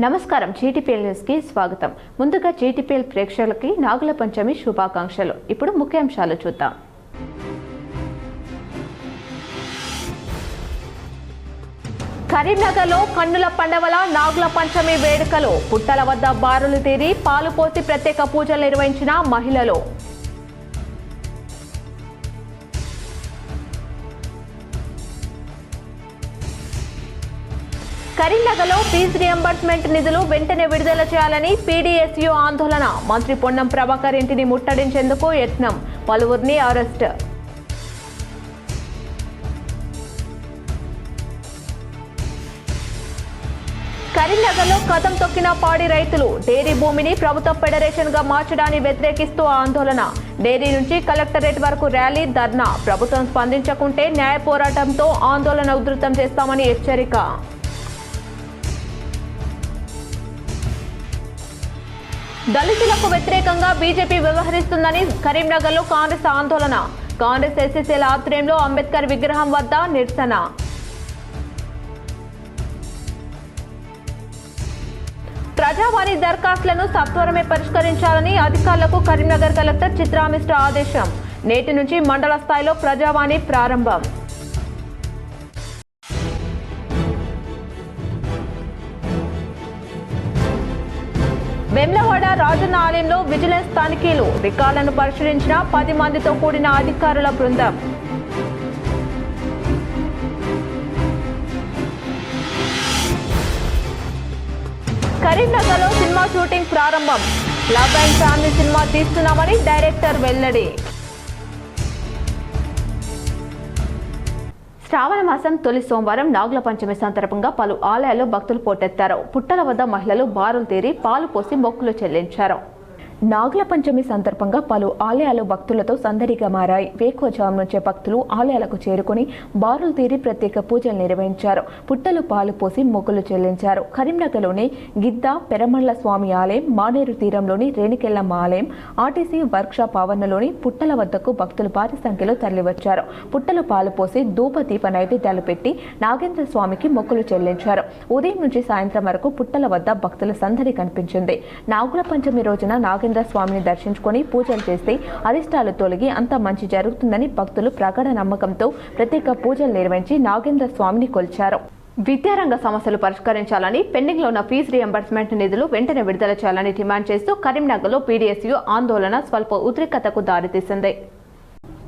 నమస్కారం GTPL news కి స్వాగతం. ముందుగా జీటీపీఎల్ ప్రేక్షకులకి నాగుల పంచమి శుభాకాంక్షలు. ఇప్పుడు ముఖ్యాంశాలు చూద్దాం. కరీంనగర్లో కన్నుల పండవల నాగుల పంచమి వేడుకలు. పుట్టల వద్ద బారులు తీరి పాలు పోసి ప్రత్యేక పూజలు నిర్వహించిన మహిళలు. కరీంనగర్లో ఫీజు రియంబర్స్మెంట్ నిధులు వెంటనే విడుదల చేయాలని పీడీఎస్యూ ఆందోళన. మంత్రి పొన్నం ప్రభాకర్ ఇంటిని ముట్టడించేందుకు యత్నం, పలువురిని అరెస్ట్. కరీంనగర్లో కదం తొక్కిన పాడి రైతులు. డైరీ భూమిని ప్రభుత్వ ఫెడరేషన్ గా మార్చడాన్ని వ్యతిరేకిస్తూ ఆందోళన. డైరీ నుంచి కలెక్టరేట్ వరకు ర్యాలీ, ధర్నా. ప్రభుత్వం స్పందించకుంటే న్యాయ పోరాటంతో ఆందోళన ఉధృతం చేస్తామని హెచ్చరిక. దళితులకు వ్యతిరేకంగా బీజేపీ వ్యవహరిస్తుందని కరీంనగర్లో కాంగ్రెస్ ఆందోళన. కాంగ్రెస్ ఎస్ఎస్ఎల్ ఆధ్వర్యంలో అంబేద్కర్ విగ్రహం వద్ద నిరసన. ప్రజావాణి దరఖాస్తులను సత్వరమే పరిష్కరించాలని అధికారులకు కరీంనగర్ కలెక్టర్ చిత్రా మిశ్రా ఆదేశం. నేటి నుంచి మండల స్థాయిలో ప్రజావాణి ప్రారంభం. వేములవాడ రాజన్న ఆలయంలో విజిలెన్స్ తనిఖీలు. రికార్డులను పరిశీలించిన 10 మందితో కూడిన అధికారుల బృందం. కరీంనగర్లో సినిమా షూటింగ్ ప్రారంభం. లవ్ అండ్ ఫ్యామిలీ సినిమా తీస్తున్నామని డైరెక్టర్ వెల్లడి. శ్రావణ మాసం తొలి సోమవారం నాగుల పంచమి సందర్భంగా పలు ఆలయాల్లో భక్తులు పోటెత్తారు. పుట్టల వద్ద మహిళలు బారులు తీరి పాలు పోసి మొక్కులు చెల్లించారు. నాగుల పంచమి సందర్భంగా పలు ఆలయాలు భక్తులతో సందడిగా మారాయి. వేకువజాము నుంచే భక్తులు ఆలయాలకు చేరుకుని బారులు తీరి ప్రత్యేక పూజలు నిర్వహించారు. పుట్టలు పాలు పోసి మొక్కులు చెల్లించారు. కరీంనగర్లోని గిద్ద పెరమళ్ల స్వామి ఆలయం, మానేరు తీరంలోని రేణికెళ్లమ్మ ఆలయం, ఆర్టీసీ వర్క్షాప్ ఆవరణలోని పుట్టల వద్దకు భక్తులు భారీ సంఖ్యలో తరలివచ్చారు. పుట్టలు పాలు పోసి ధూప దీప నైవేద్యాలు పెట్టి నాగేంద్ర స్వామికి మొక్కులు చెల్లించారు. ఉదయం నుంచి సాయంత్రం వరకు పుట్టల వద్ద భక్తుల సందడి కనిపించింది. నాగుల పంచమి రోజున నాగేంద్ర స్వామిని దర్శించుకుని పూజలు చేస్తే అరిష్టాలు తొలగి అంత మంచి జరుగుతుందని భక్తులు ప్రగాఢ నమ్మకంతో ప్రత్యేక పూజలు నిర్వహించి నాగేంద్ర స్వామిని కొలిచారు. విద్యారంగ సమస్యలు పరిష్కరించాలని, పెండింగ్ లో ఉన్న ఫీజు రియంబర్స్మెంట్ నిధులు వెంటనే విడుదల చేయాలని డిమాండ్ చేస్తూ కరీంనగర్లో పీడీఎస్యూ ఆందోళన స్వల్ప ఉద్రిక్తతకు దారితీసింది.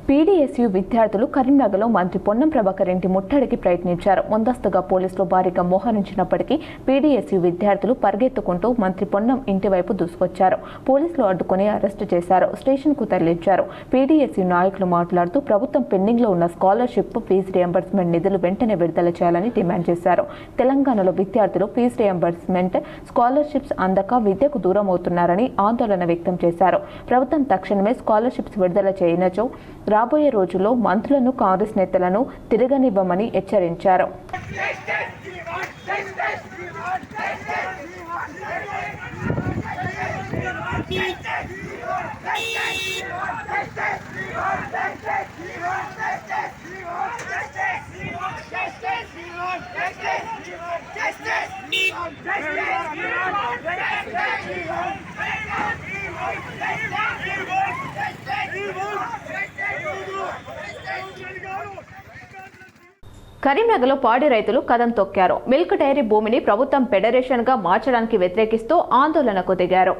పీడీఎస్యూ విద్యార్థులు కరీంనగర్లో మంత్రి పొన్నం ప్రభాకర్ ఇంటి ముట్టడికి ప్రయత్నించారు. ముందస్తుగా పోలీసులు భారీగా మోహరించినప్పటికీ పీడీఎస్యూ విద్యార్థులు పరిగెత్తుకుంటూ మంత్రి పొన్నం ఇంటి వైపు దూసుకొచ్చారు. పోలీసులు అడ్డుకుని అరెస్టు చేశారు. స్టేషన్ కు తరలించారు. పీడీఎస్యూ నాయకులు మాట్లాడుతూ ప్రభుత్వం పెండింగ్ లో ఉన్న స్కాలర్షిప్, ఫీజు రియంబర్స్మెంట్ నిధులు వెంటనే విడుదల చేయాలని డిమాండ్ చేశారు. తెలంగాణలో విద్యార్థులు ఫీజు రియంబర్స్మెంట్, స్కాలర్షిప్స్ అందక విద్యకు దూరం అవుతున్నారని ఆందోళన వ్యక్తం చేశారు. ప్రభుత్వం తక్షణమే స్కాలర్షిప్స్ విడుదల చేయనచో రాబోయే రోజుల్లో మంత్రులను, కాంగ్రెస్ నేతలను తిరగనివ్వమని హెచ్చరించారు. కరీంనగర్లో పాడి రైతులు కదం తొక్కారు. మిల్క్ డైరీ భూమిని ప్రభుత్వం ఫెడరేషన్ గా మార్చడానికి వ్యతిరేకిస్తూ ఆందోళనకు దిగారు.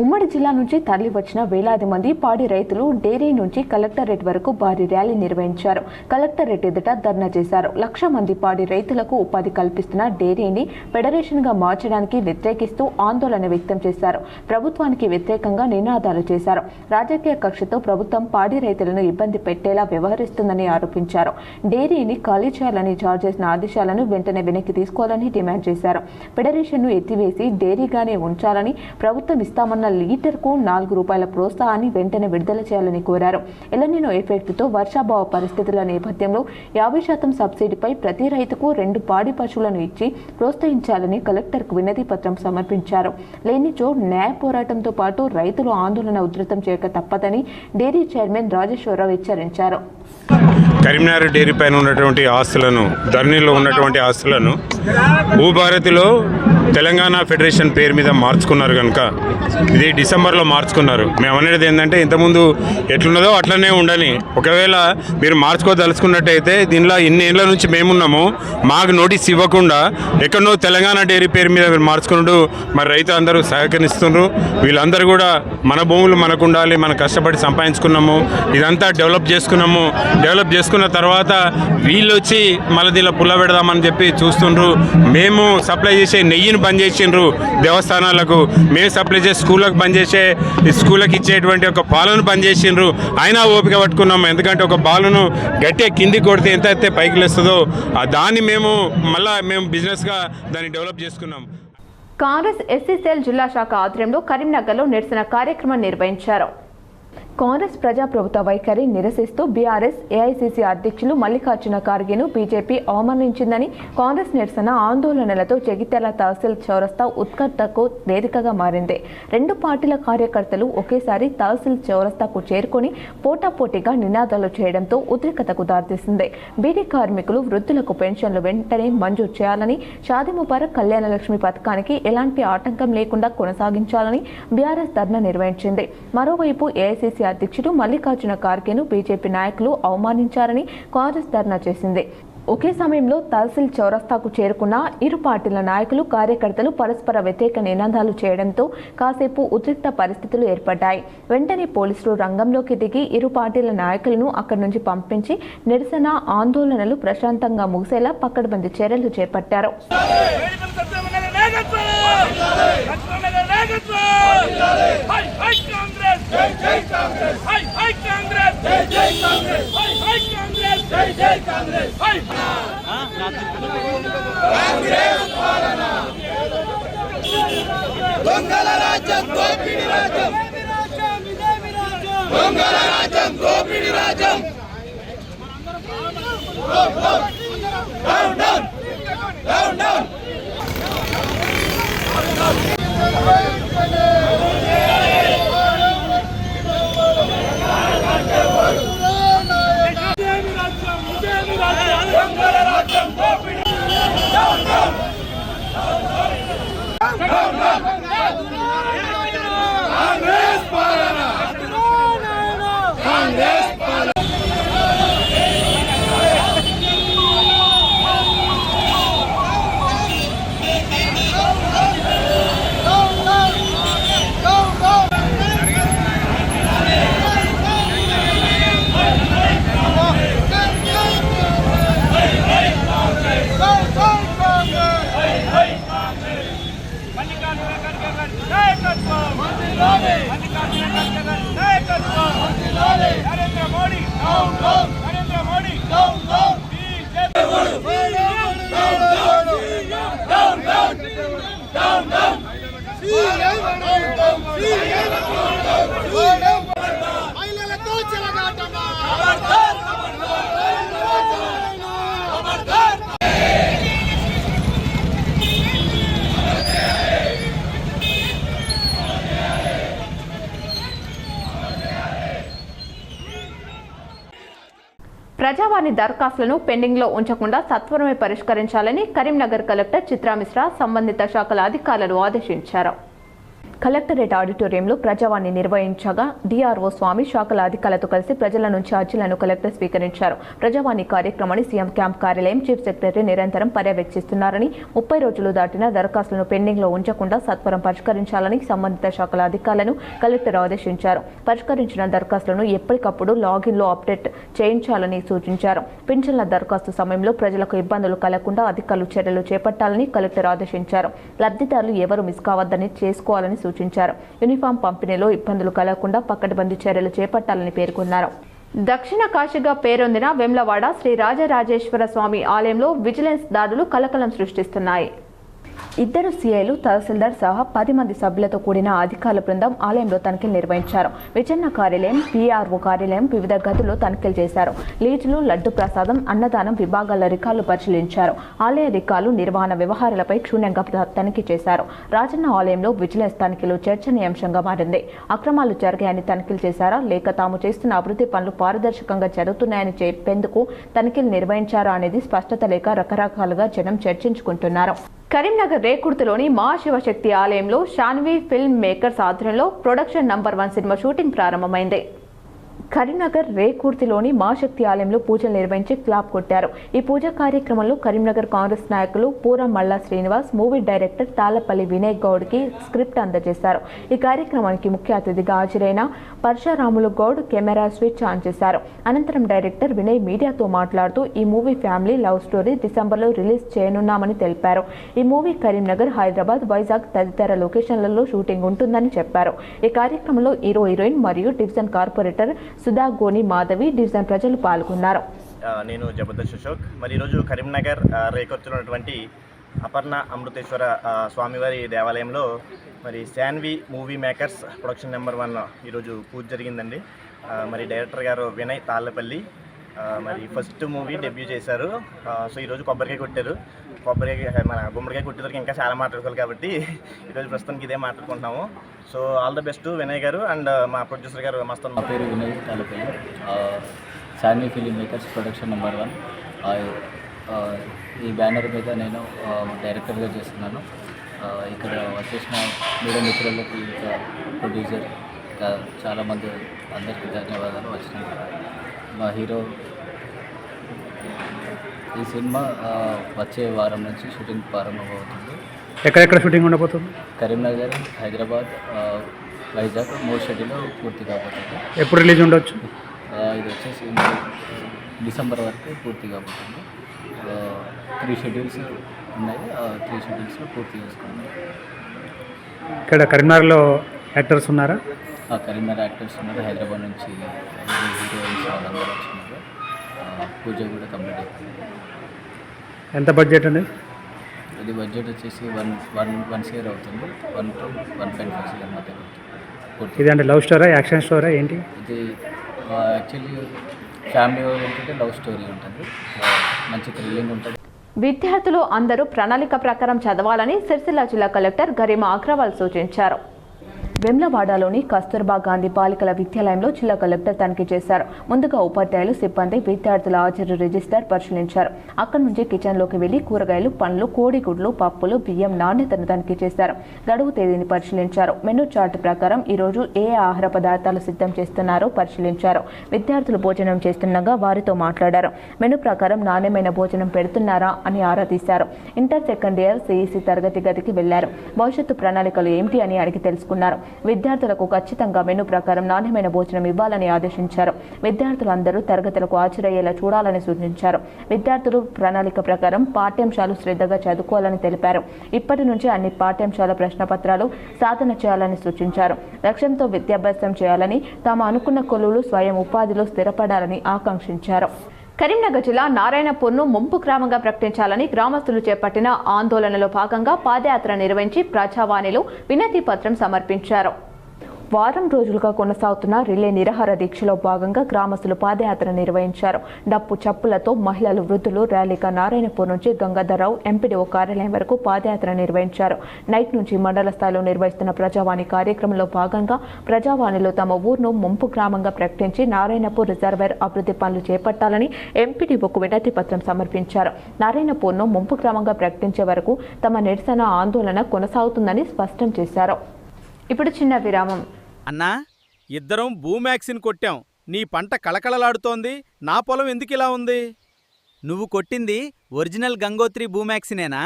ఉమ్మడి జిల్లా నుంచి తరలివచ్చిన వేలాది మంది పాడి రైతులు డైరీ నుంచి కలెక్టరేట్ వరకు భారీ ర్యాలీ నిర్వహించారు. కలెక్టరేట్ ఎదుట ధర్నా చేశారు. 1,00,000 మంది పాడి రైతులకు ఉపాధి కల్పిస్తున్న డైరీని ఫెడరేషన్ గా మార్చడానికి వ్యతిరేకిస్తూ ఆందోళన వ్యక్తం చేశారు. ప్రభుత్వానికి వ్యతిరేకంగా నినాదాలు చేశారు. రాజకీయ కక్షతో ప్రభుత్వం పాడి రైతులను ఇబ్బంది పెట్టేలా వ్యవహరిస్తుందని ఆరోపించారు. డైరీని ఖాళీ చేయాలని జారీ చేసిన ఆదేశాలను వెంటనే వెనక్కి తీసుకోవాలని డిమాండ్ చేశారు. ఫెడరేషన్ ను ఎత్తివేసి డైరీగానే ఉంచాలని, ప్రభుత్వం ఇస్తామన్న లీటర్కు ₹4 ప్రోత్సాహాన్ని వెంటనే విడుదల చేయాలని కోరారు. ఎలనినో ఎఫెక్ట్తో వర్షాభావ పరిస్థితుల నేపథ్యంలో 50% సబ్సిడీపై ప్రతి రైతుకు 2 పాడి పశువులను ఇచ్చి ప్రోత్సహించాలని కలెక్టర్కు వినతి పత్రం సమర్పించారు. లేనిచో న్యాయ పోరాటంతో పాటు రైతులు ఆందోళన ఉధృతం చేయక తప్పదని డైరీ చైర్మన్ రాజేశ్వరరావు హెచ్చరించారు. కరీంనగర్ డైరీ పైన ఉన్నటువంటి ఆస్తులను, ధరణిలో ఉన్నటువంటి ఆస్తులను భూభారతిలో తెలంగాణ ఫెడరేషన్ పేరు మీద మార్చుకున్నారు కనుక ఇది డిసెంబర్లో మార్చుకున్నారు. మేము అనేది ఏంటంటే ఇంతకుముందు ఎట్లున్నదో అట్లనే ఉండని, ఒకవేళ మీరు మార్చుకోదలుచుకున్నట్టయితే దీనిలో ఇన్ని ఏళ్ళ నుంచి మేమున్నాము, మాకు నోటీస్ ఇవ్వకుండా ఎక్కడో తెలంగాణ డైరీ పేరు మీద మీరు మార్చుకున్నాడు. మరి రైతు అందరూ సహకరిస్తున్నారు. వీళ్ళందరూ కూడా మన భూములు మనకు ఉండాలి, మనం కష్టపడి సంపాదించుకున్నాము, ఇదంతా డెవలప్ చేసుకున్నాము. డెవలప్ చేసుకున్న తర్వాత వీళ్ళు వచ్చి మళ్ళీ దీనిలో పుల్ల పెడదామని చెప్పి చూస్తుండ్రు. మేము సప్లై చేసే నెయ్యిని బంద్ చేసిండ్రు దేవస్థానాలకు, మేము సప్లై చేసే స్కూళ్ళకు బంద్ చేసే స్కూళ్ళకి ఇచ్చేటువంటి ఒక పాలను బంద్ చేసిండ్రు. అయినా ఓపిక పట్టుకున్నాము, ఎందుకంటే ఒక బాలును గట్టిగా కిందికి కొడితే ఎంత అయితే పైకి లేస్తుందో దాన్ని మేము బిజినెస్గా దాన్ని డెవలప్ చేసుకున్నాం. కాంగ్రెస్ ఎస్సీ సెల్ జిల్లా శాఖ ఆధ్వర్యంలో కరీంనగర్లో నిరసన కార్యక్రమం నిర్వహించారు. కాంగ్రెస్ ప్రజాప్రభుత్వ వైఖరి నిరసిస్తూ బీఆర్ఎస్ ఏఐసీసీ అధ్యక్షులు మల్లికార్జున ఖార్గేను బీజేపీ అవమానించిందని కాంగ్రెస్ నిరసన ఆందోళనలతో జగిత్యాల తహసీల్ చౌరస్తా ఉత్కంఠకు వేదికగా మారింది. రెండు పార్టీల కార్యకర్తలు ఒకేసారి తహసీల్ చౌరస్తాకు చేరుకొని పోటాపోటీగా నినాదాలు చేయడంతో ఉద్రిక్తతకు దారితీసింది. బీడీ కార్మికులు, వృద్ధులకు పెన్షన్లు వెంటనే మంజూరు చేయాలని, షాదీ ముబారక్ కళ్యాణ లక్ష్మి పథకానికి ఎలాంటి ఆటంకం లేకుండా కొనసాగించాలని బీఆర్ఎస్ ధర్నా నిర్వహించింది. మరోవైపు ఏఐసీసీ అధ్యక్షుడు మల్లికార్జున ఖార్గేను బీజేపీ నాయకులు అవమానించారని కాంగ్రెస్ ధర్నా చేసింది. ఒకే సమయంలో తహసీల్ చౌరస్తాకు చేరుకున్న ఇరు పార్టీల నాయకులు, కార్యకర్తలు పరస్పర వ్యతిరేక నినాదాలు చేయడంతో కాసేపు ఉద్రిక్త పరిస్థితులు ఏర్పడ్డాయి. వెంటనే పోలీసులు రంగంలోకి దిగి ఇరు పార్టీల నాయకులను అక్కడి నుంచి పంపించి నిరసన ఆందోళనలు ప్రశాంతంగా ముగిసేలా పకడ్బందీ చర్యలు చేపట్టారు. ప్రజావాణి దరఖాస్తులను పెండింగ్లో ఉంచకుండా సత్వరమే పరిష్కరించాలని కరీంనగర్ కలెక్టర్ చిత్రా మిశ్రా సంబంధిత శాఖల అధికారులను ఆదేశించారు. కలెక్టరేట్ ఆడిటోరియంలో ప్రజావాణి నిర్వహించగా డిఆర్ఓ స్వామి శాఖల అధికారులతో కలిసి ప్రజల నుంచి అర్జీలను కలెక్టర్ స్వీకరించారు. ప్రజావాణి కార్యక్రమాన్ని సీఎం క్యాంప్ కార్యాలయం చీఫ్ సెక్రటరీ నిరంతరం పర్యవేక్షిస్తున్నారని, 30 రోజులు దాటిన దరఖాస్తులను పెండింగ్లో ఉంచకుండా సత్వరం పరిష్కరించాలని సంబంధిత శాఖల అధికారులను కలెక్టర్ ఆదేశించారు. పరిష్కరించిన దరఖాస్తులను ఎప్పటికప్పుడు లాగిన్లో అప్డేట్ చేయించాలని సూచించారు. పింఛన్ల దరఖాస్తు సమయంలో ప్రజలకు ఇబ్బందులు కలగకుండా అధికారులు చర్యలు చేపట్టాలని కలెక్టర్ ఆదేశించారు. లబ్ధిదారులు ఎవరు మిస్ కావద్దని చేసుకోవాలని సూచించారు. యూనిఫామ్ పంపిణీలో ఇబ్బందులు కలగకుండా పకడ్బందీ చర్యలు చేపట్టాలని పేర్కొన్నారు. దక్షిణ కాశీగా పేరొందిన వేములవాడ శ్రీ రాజరాజేశ్వర స్వామి ఆలయంలో విజిలెన్స్ దాడులు కలకలం సృష్టిస్తున్నాయి. ఇద్దరు సీఐలు తహసీల్దార్ సహా 10 మంది సభ్యులతో కూడిన అధికారుల బృందం ఆలయంలో తనిఖీలు నిర్వహించారు. విజన్న కార్యాలయం, పీఆర్ఓ కార్యాలయం వివిధ గదుల్లో తనిఖీలు చేశారు. లీజులు, లడ్డు ప్రసాదం, అన్నదానం విభాగాల రికార్డులు పరిశీలించారు. ఆలయ రికార్డులు, నిర్వహణ వ్యవహారాలపై క్షుణ్ణంగా తనిఖీ చేశారు. రాజన్న ఆలయంలో విజిలెన్స్ తనిఖీలు చర్చనీయాంశంగా మారింది. అక్రమాలు జరిగాయని తనిఖీలు చేశారా లేక తాము చేస్తున్న అభివృద్ధి పనులు పారదర్శకంగా జరుగుతున్నాయని చెప్పేందుకు తనిఖీలు నిర్వహించారా అనేది స్పష్టత లేక రకరకాలుగా జనం చర్చించుకుంటున్నారు. కరీంనగర్ రేకుర్తిలోని మహాశివశక్తి ఆలయంలో షాన్వి ఫిల్మ్ మేకర్స్ ఆధ్వర్యంలో ప్రొడక్షన్ నంబర్ 1 సినిమా షూటింగ్ ప్రారంభమైంది. కరీంనగర్ రేకుర్తిలోని మహాశక్తి ఆలయంలో పూజలు నిర్వహించి క్లాప్ కొట్టారు. ఈ పూజా కార్యక్రమంలో కరీంనగర్ కాంగ్రెస్ నాయకులు పూరం మల్లా శ్రీనివాస్, మూవీ డైరెక్టర్ తాళ్లపల్లి వినయ్ గౌడ్ కి స్క్రిప్ట్ అందజేశారు. ఈ కార్యక్రమానికి ముఖ్య అతిథిగా హాజరైన Parasuramulu Goud camera switch on చేశారు. అనంతరం డైరెక్టర్ వినయ్ మీడియాతో మాట్లాడుతూ ఈ మూవీ ఫ్యామిలీ లవ్ స్టోరీ డిసెంబర్లో రిలీజ్ చేయనున్నామని తెలిపారు. ఈ మూవీ కరీంనగర్, హైదరాబాద్, వైజాగ్ తదితర లొకేషన్లలో షూటింగ్ ఉంటుందని చెప్పారు. ఈ కార్యక్రమంలో హీరో, హీరోయిన్ మరియు division corporator Sudha Goni Madhavi, division ప్రజలు పాల్గొన్నారు. నేను జబర్దస్త్ అశోక్. మరి ఈరోజు కరీంనగర్ రేకొర్తిలో ఉన్నటువంటి అపర్ణ అమృతేశ్వర స్వామివారి దేవాలయంలో మరి Shanvi movie makers production number 1 ఈరోజు పూజ జరిగిందండి. మరి డైరెక్టర్ గారు వినయ్ తాళ్లపల్లి మరి ఫస్ట్ మూవీ డెబ్యూ చేశారు. సో ఈరోజు కొబ్బరికాయ కొట్టారు. మన గుమ్మడికాయ కొట్టేసరికి ఇంకా చాలా మాట్లాడుకోవాలి కాబట్టి ఈరోజు ప్రస్తుతానికి ఇదే మాట్లాడుకుంటున్నాము. So all the best Vinay garu and మా ప్రొడ్యూసర్ గారు మస్తన్. నా పేరు Vinay Tallapalli. Sanvi film makers production number 1 ఈ బ్యానర్ మీద నేను డైరెక్టర్గా చేస్తున్నాను. ఇక్కడ వచ్చేసిన మీడియా మిత్రులకి, ఇంకా ప్రొడ్యూసర్, ఇంకా చాలామంది అందరికీ ధన్యవాదాలు. వచ్చిన మా హీరో ఈ సినిమా వచ్చే వారం నుంచి షూటింగ్ ప్రారంభమవుతుంది. ఎక్కడెక్కడ షూటింగ్ ఉండబోతుంది? కరీంనగర్, హైదరాబాద్, వైజాగ్ 3 షెడ్యూల్లో పూర్తి కాబోతుంది. ఎప్పుడు రిలీజ్ ఉండొచ్చు? ఇది వచ్చేసి డిసెంబర్ వరకు పూర్తి కాబోతుంది. 3 షెడ్యూల్స్ ఉన్నాయి. 3 షెడ్యూల్స్లో పూర్తి చేసుకున్నాం. ఇక్కడ కరీంనగర్లో యాక్టర్స్ ఉన్నారా? కరీంనగర్ యాక్టర్స్ ఉన్నారు. హైదరాబాద్ నుంచి హీరోయిన్స్ వాళ్ళందరూ వచ్చినారు. పూజ కూడా కంప్లీట్ అయిపోయింది. ఎంత బడ్జెట్ అండి? ఇది బడ్జెట్ వచ్చేసి 1 CR అవుతుంది. 1 to 1.5 CR మధ్య పూర్తి. ఇది అంటే లవ్ స్టోరా, యాక్షన్ స్టోరా ఏంటి? ఇది actually family oriented love story ఉంటుంది. మంచి థ్రిల్లింగ్ ఉంటుంది. విద్యార్థులు అందరూ ప్రణాళిక ప్రకారం చదవాలని సిరిసిల్ల జిల్లా కలెక్టర్ గరిమా అగ్రవాల్ సూచించారు. వెమ్లవాడలోని కస్తూర్బా గాంధీ బాలికల విద్యాలయంలో జిల్లా కలెక్టర్ తనిఖీ చేశారు. ముందుగా ఉపాధ్యాయులు, సిబ్బంది విద్యార్థుల హాజరు రిజిస్టర్ పరిశీలించారు. అక్కడి నుంచి కిచెన్లోకి వెళ్లి కూరగాయలు, పండ్లు, కోడిగుడ్లు, పప్పులు, బియ్యం నాణ్యతను తనిఖీ చేశారు. గడువు తేదీని పరిశీలించారు. మెనూ చార్ట్ ప్రకారం ఈరోజు ఏ ఆహార పదార్థాలు సిద్ధం చేస్తున్నారో పరిశీలించారు. విద్యార్థులు భోజనం చేస్తుండగా వారితో మాట్లాడారు. మెనూ ప్రకారం నాణ్యమైన భోజనం పెడుతున్నారా అని ఆరా తీశారు. ఇంటర్ సెకండ్ ఇయర్ సిఈసి తరగతి గదికి వెళ్లారు. భవిష్యత్తు ప్రణాళికలు ఏమిటి అని అడిగి తెలుసుకున్నారు. విద్యార్థులకు ఖచ్చితంగా మెనూ ప్రకారం నాణ్యమైన భోజనం ఇవ్వాలని ఆదేశించారు. విద్యార్థులందరూ తరగతులకు హాజరయ్యేలా చూడాలని సూచించారు. విద్యార్థులు ప్రణాళిక ప్రకారం పాఠ్యాంశాలు శ్రద్ధగా చదువుకోవాలని తెలిపారు. ఇప్పటి నుంచి అన్ని పాఠ్యాంశాల ప్రశ్నపత్రాలు సాధన చేయాలని సూచించారు. లక్ష్యంతో విద్యాభ్యాసం చేయాలని, తాము అనుకున్న కొలువులు స్వయం ఉపాధిలో స్థిరపడాలని ఆకాంక్షించారు. కరీంనగర్ జిల్లా నారాయణపూర్ను ముంపు గ్రామంగా ప్రకటించాలని గ్రామస్తులు చేపట్టిన ఆందోళనలో భాగంగా పాదయాత్ర నిర్వహించి ప్రజావాణిలో వినతి పత్రం సమర్పించారు. వారం రోజులుగా కొనసాగుతున్న రిలే నిరాహార దీక్షలో భాగంగా గ్రామస్తులు పాదయాత్ర నిర్వహించారు. డప్పు చప్పులతో మహిళలు, వృద్ధులు ర్యాలీగా నారాయణపూర్ నుంచి గంగాధర్రావు ఎంపీడీఓ కార్యాలయం వరకు పాదయాత్ర నిర్వహించారు. నైట్ నుంచి మండల స్థాయిలో నిర్వహిస్తున్న ప్రజావాణి కార్యక్రమంలో భాగంగా ప్రజావాణిలో తమ ఊరును ముంపు గ్రామంగా ప్రకటించి నారాయణపూర్ రిజర్వేర్ అభివృద్ధి పనులు చేపట్టాలని ఎంపీడీఓకు వినతి పత్రం సమర్పించారు. నారాయణపూర్ను ముంపు గ్రామంగా ప్రకటించే వరకు తమ నిరసన ఆందోళన కొనసాగుతుందని స్పష్టం చేశారు. ఇప్పుడు చిన్న విరామం. అన్నా, ఇద్దరం భూమ్యాక్సిన్ కొట్టాం. నీ పంట కళకళలాడుతోంది. నా పొలం ఎందుకిలా ఉంది? నువ్వు కొట్టింది ఒరిజినల్ గంగోత్రి భూమ్యాక్సినేనా?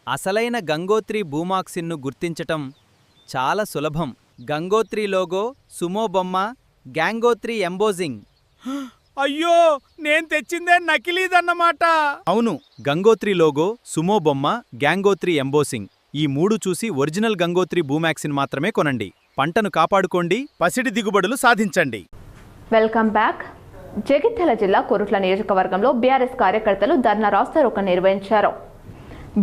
అసలైన గంగోత్రి భూమాక్సిన్ను గుర్తించటం చాలా సులభం. గంగోత్రి లోగో, సుమో బొమ్మ, గ్యాంగోత్రి ఎంబోజింగ్. అయ్యో, నేను తెచ్చిందే నకిలీదన్నమాట. అవును, గంగోత్రి లోగో, సుమో బొమ్మ, గ్యాంగోత్రి ఎంబోసింగ్ ఈ 3 చూసి ఒరిజినల్ గంగోత్రి భూమ్యాక్సిన్ మాత్రమే కొనండి. పంటను కాపాడుకోండి, పసిడి దిగుబడులు సాధించండి. Welcome back. జగిత్యాల జిల్లా కొరుట్ల నియోజకవర్గంలో బీఆర్ఎస్ కార్యకర్తలు ధర్నా రాస్తారోకో నిర్వహించారు.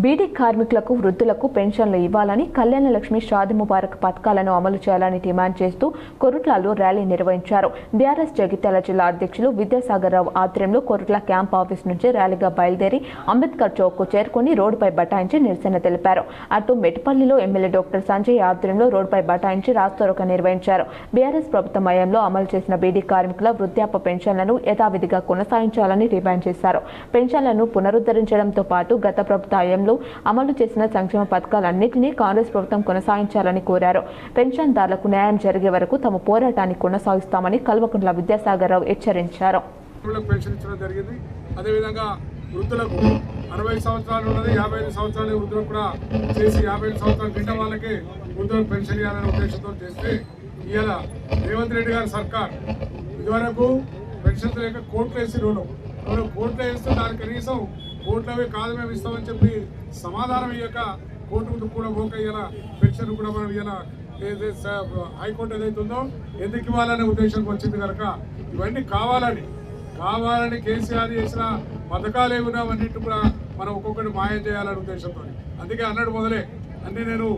బీడీ కార్మికులకు వృద్ధులకు పెన్షన్లు ఇవ్వాలని కళ్యాణ లక్ష్మి షాదీ ముబారక్ పథకాలను అమలు చేయాలని డిమాండ్ చేస్తూ కొరుట్లలో ర్యాలీ నిర్వహించారు. బీఆర్ఎస్ జగిత్యాల జిల్లా అధ్యక్షులు విద్యాసాగర్ రావు ఆధ్వర్యంలో కొరుట్ల క్యాంప్ ఆఫీస్ నుంచి ర్యాలీగా బయలుదేరి అంబేద్కర్ చౌక్కు చేరుకుని రోడ్డుపై బటాయించి నిరసన తెలిపారు. అటు మెట్పల్లిలో ఎమ్మెల్యే డాక్టర్ సంజయ్ ఆధ్వర్యంలో రోడ్డుపై బటాయించి రాస్తారోకో నిర్వహించారు. బీఆర్ఎస్ ప్రభుత్వం హయాంలో అమలు చేసిన బీడీ కార్మికుల వృద్ధాప్య పెన్షన్లను యథావిధిగా కొనసాగించాలని డిమాండ్ చేశారు. పెన్షన్లను పునరుద్ధరించడంతో పాటు గత ప్రభుత్వ అమలు చేసిన సంక్షేమ పథకాలన్నింటినీ కాంగ్రెస్ ప్రభుత్వం కొనసాగించాలని కోరారు. పెన్షన్దారులకు న్యాయం జరిగే వరకు తమ పోరాటాన్ని కొనసాగిస్తామని కల్వకుంట్ల విద్యాసాగర్ రావు హెచ్చరించారు. పెన్షన్ ఇచ్చడం జరిగింది. అదేవిధంగా వృద్ధులకు 60 సంవత్సరాలు ఉన్నది 55 సంవత్సరాలు వృద్ధులకు కూడా చేసి 55 సంవత్సరాలు నిండా వాళ్ళకి వృద్ధులకు పెన్షన్ ఇవ్వాలనే ఉద్దేశంతో చేస్తే ఇవాళ రేవంత్ రెడ్డి గారి సర్కార్ ఇదివరకు పెన్షన్ లేక కోట్లు వేసి కోట్లు వేస్తే దానికి కనీసం కోట్లవి కాదు మేము ఇస్తామని చెప్పి సమాధానం ఇయ్యక కోర్టుకు కూడా పోక ఇలా పెన్షన్ కూడా మనం ఇలా హైకోర్టు ఏదైతుందో ఎందుకు ఇవ్వాలనే ఉద్దేశం వచ్చింది కనుక ఇవన్నీ కావాలని కేసీఆర్ చేసిన పథకాలు ఏమి ఉన్నామన్నింటి కూడా మనం ఒక్కొక్కటి మాయం చేయాలనే ఉద్దేశంతో అందుకే అన్నాడు మొదలే అన్నీ నేను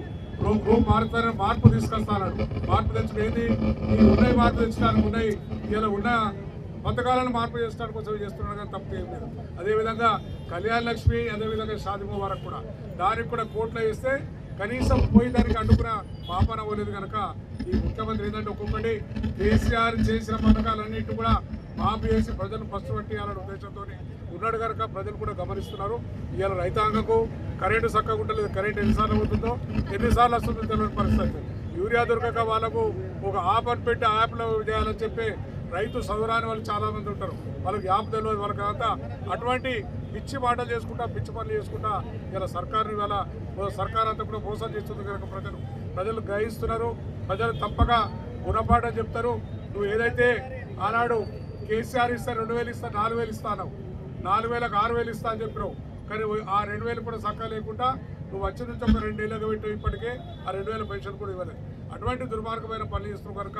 మారుతానని మార్పు తీసుకొస్తాను. మార్పు తెచ్చిన ఏది ఈ ఉన్నాయి మార్పు తెచ్చడానికి ఉన్నాయి ఇలా ఉన్న పథకాలను మార్పు చేసుకోవడానికి కోసం చేస్తున్నాడు కానీ తప్పు ఏం లేదు. అదేవిధంగా కళ్యాణ లక్ష్మి అదేవిధంగా షాదీ ముబారక్ కూడా దానికి కూడా కోట్లు వేస్తే కనీసం పోయి దానికి అడ్డుకున్న పాపన పోలేదు కనుక ఈ ముఖ్యమంత్రి ఏంటంటే ఒక్కొక్కటి కేసీఆర్ చేసిన పథకాలన్నింటి కూడా మాపు చేసి ప్రజలను ఫస్ట్ పట్టియాలనే ఉద్దేశంతో ఉన్నాడు కనుక ప్రజలు కూడా గమనిస్తున్నారు. ఇవాళ రైతాంగకు కరెంటు చక్కగా ఉండలేదు. కరెంటు ఎన్నిసార్లు అవుతుందో ఎన్నిసార్లు వస్తుందో తెలియని పరిస్థితి. యూరియా దొరకక వాళ్ళకు ఒక యాప్ అని పెట్టి ఆ యాప్లో చేయాలని చెప్పి రైతు చదువురాని వాళ్ళు చాలామంది ఉంటారు. వాళ్ళకి యాప్ తెలియదు వాళ్ళకంతా అటువంటి పిచ్చి మాటలు చేసుకుంటా పిచ్చి పనులు చేసుకుంటా ఇలా సర్కారుని ఇవాళ సర్కారు అంతా కూడా మోసం చేస్తుంది కనుక ప్రజలు గ్రహిస్తున్నారు. ప్రజలు తప్పక గుణపాఠం చెప్తారు. నువ్వు ఏదైతే ఆనాడు కేసీఆర్ ఇస్తా 2000 ఇస్తా 4000 ఇస్తాను 4000కు 6000 ఇస్తా అని చెప్పినావు. కానీ ఆ 2000 కూడా చక్కగా లేకుండా నువ్వు వచ్చి నుంచి ఒక 2 ఏళ్ళగా పెట్టావు. ఇప్పటికే ఆ 2000 పెన్షన్ కూడా ఇవ్వలేదు. అటువంటి దుర్మార్గమైన పనులు చేస్తున్నావు కనుక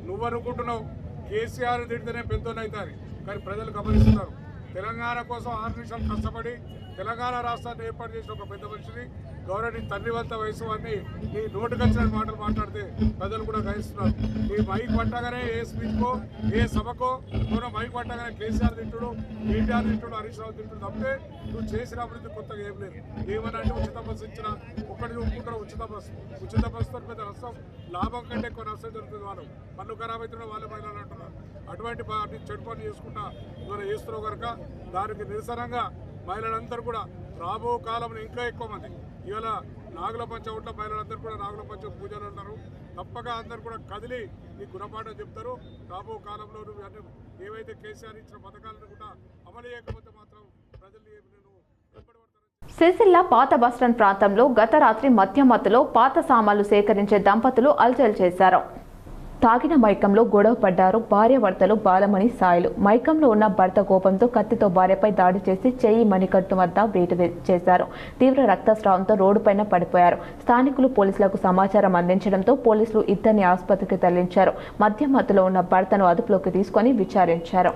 నువ్వు అనుకుంటున్నావు కేసీఆర్ తిడితేనే పెద్దోనవుతారు. కానీ ప్రజలు గమనిస్తున్నారు. తెలంగాణ కోసం 6 నిమిషాలు కష్టపడి తెలంగాణ రాష్ట్రాన్ని ఏర్పాటు చేసిన ఒక పెద్ద మనిషిని గౌరవని తండ్రివంత వయసు వారిని నీ నోటుకొచ్చిన మాటలు మాట్లాడితే ప్రజలు కూడా గ్రహిస్తున్నారు. ఈ మైక్ పట్టగానే ఏ స్పీచ్కో ఏ సభకో కూడా మైక్ పట్టగానే కేసీఆర్ తింటుడు కేటీఆర్ తింటుడు హరీష్ రావు తింటుడు తప్పితే నువ్వు చేసిన అభివృద్ధి కొత్తగా ఏం లేదు. ఏమనంటే ఉచిత బస్సు ఇచ్చిన ఒక్కటి చూపుకుంటారు. ఉచిత బస్సుతో పెద్ద నష్టం లాభం కంటే ఎక్కువ నష్టం జరుగుతుంది. వాళ్ళు పనులు ఖరాబ్ అవుతున్న వాళ్ళే మహిళలు అంటున్నారు. అటువంటి చెడు పనులు చేసుకుంటా ఇవాళ చేస్తున్నావు కనుక దానికి నిరసనంగా మహిళలందరూ కూడా రాబో కాలంలో ఇంకా ఎక్కువ మంది ఇవాళ నాగుల పంచంలో మహిళలందరూ కూడా నాగుల పంచం పూజలు ఉన్నారు. తప్పక అందరూ కూడా కదిలి నీ గుణపాఠం చెప్తారు. రాబో కాలంలో నువ్వు అన్ని ఏవైతే కేసీఆర్ ఇచ్చిన పథకాలను కూడా అమలు చేయకపోతే మాత్రం ప్రజలు సిరిసిల్ల పాత బస్టాండ్ ప్రాంతంలో గత రాత్రి మధ్యమత్తులో పాత సామాన్లు సేకరించే దంపతులు అలచల్ చేశారు. తాగిన మైకంలో గొడవ పడ్డారు భార్యాభర్తలు బాలమణి సాయిలు. మైకంలో ఉన్న భర్త కోపంతో కత్తితో భార్యపై దాడి చేసి చెయ్యి మణికట్టు వద్ద వేటు చేశారు. తీవ్ర రక్తస్రావంతో రోడ్డుపైన పడిపోయారు. స్థానికులు పోలీసులకు సమాచారం అందించడంతో పోలీసులు ఇద్దరిని ఆసుపత్రికి తరలించారు. మధ్యమత్తులో ఉన్న భర్తను అదుపులోకి తీసుకొని విచారించారు.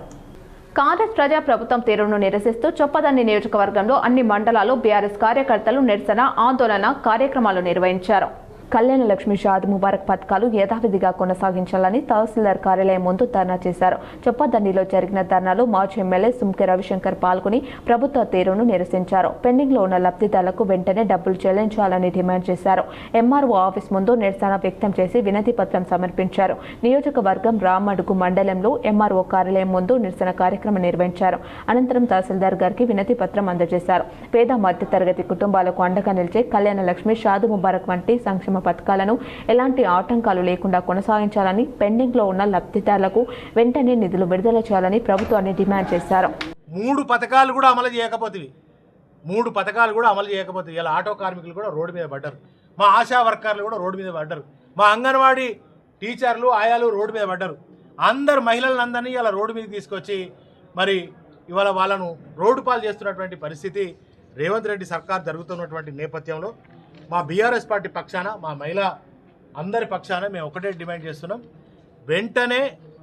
కాంగ్రెస్ ప్రజాప్రభుత్వం తీరును నిరసిస్తూ చొప్పదండి నియోజకవర్గంలో అన్ని మండలాల్లో బీఆర్ఎస్ కార్యకర్తలు నిరసన ఆందోళన కార్యక్రమాలు నిర్వహించారు. కళ్యాణ లక్ష్మి షాదీ ముబారక్ పథకాలు యథావిధిగా కొనసాగించాలని తహసీల్దార్ కార్యాలయం ముందు ధర్నా చేశారు. చొప్పదండిలో జరిగిన ధర్నాలో మాజీ ఎమ్మెల్యే సుంకె రవిశంకర్ పాల్గొని ప్రభుత్వ తీరును నిరసించారు. పెండింగ్ లో ఉన్న లబ్ధిదారులకు వెంటనే డబ్బులు చెల్లించాలని డిమాండ్ చేశారు. ఎంఆర్ఓ ఆఫీస్ ముందు నిరసన వ్యక్తం చేసి వినతి పత్రం సమర్పించారు. నియోజకవర్గం రామడుగు మండలంలో ఎంఆర్ఓ కార్యాలయం ముందు నిరసన కార్యక్రమం నిర్వహించారు. అనంతరం తహసీల్దార్ గారికి వినతి పత్రం అందజేశారు. పేద మధ్యతరగతి కుటుంబాలకు అండగా నిలిచే కళ్యాణ లక్ష్మి షాదీ ముబారక్ వంటి సంక్షేమ పథకాలను ఎలాంటి ఆటంకాలు లేకుండా కొనసాగించాలని, పెండింగ్ లో ఉన్న లబ్ధిదారులకు వెంటనే నిధులు విడుదల చేయాలని ప్రభుత్వాన్ని డిమాండ్ చేశారు. 3 పథకాలు కూడా అమలు చేయకపోతే ఇలా ఆటో కార్మికులు కూడా రోడ్డు మీద పడ్డారు. మా ఆశా వర్కర్లు కూడా రోడ్డు మీద పడ్డారు. మా అంగన్వాడీ టీచర్లు ఆయాలు రోడ్డు మీద పడ్డారు. అందరు మహిళలందరినీ ఇలా రోడ్డు మీద తీసుకొచ్చి మరి ఇవాళ వాళ్ళను రోడ్డు పాలు చేస్తున్నటువంటి పరిస్థితి రేవంత్ రెడ్డి సర్కార్ జరుగుతున్నటువంటి నేపథ్యంలో మా బీఆర్ఎస్ పార్టీ పక్షాన మా మహిళా అందరి పక్షాన మేము ఒకటే డిమాండ్ చేస్తున్నాం. వెంటనే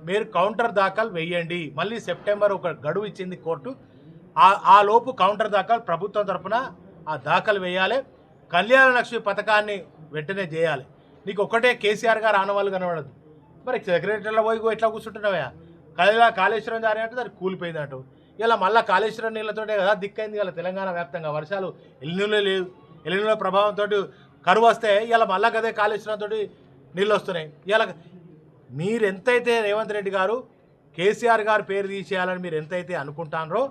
మీరు కౌంటర్ దాఖలు వేయండి. మళ్ళీ సెప్టెంబర్ ఒక గడువు ఇచ్చింది కోర్టు. ఆ లోపు కౌంటర్ దాఖలు ప్రభుత్వం తరఫున ఆ దాఖలు వేయాలి. కళ్యాణ లక్ష్మి పథకాన్ని వెంటనే చేయాలి. నీకు ఒకటే కేసీఆర్ గారు ఆనవాళ్ళు కనబడదు. మరి సెక్రటరీలో పోయి ఎట్లా కూర్చుంటున్నావా? కాళేశ్వరం జారీ అంటే దానికి కూలిపోయిందంటూ ఇలా మళ్ళీ కాళేశ్వరం నీళ్ళతోటే కదా దిక్కైంది ఇలా తెలంగాణ వ్యాప్తంగా. వర్షాలు ఎల్లినీళ్ళే లేవు. ఎల్లినీళ్ళ ప్రభావంతో కరువు వస్తే ఇలా మళ్ళా కదే కాళేశ్వరంతో నీళ్ళు వస్తున్నాయి. ఇలా మీరు ఎంతైతే రేవంత్ రెడ్డి గారు కేసీఆర్ గారు పేరు తీసేయాలని మీరు ఎంతైతే అనుకుంటారో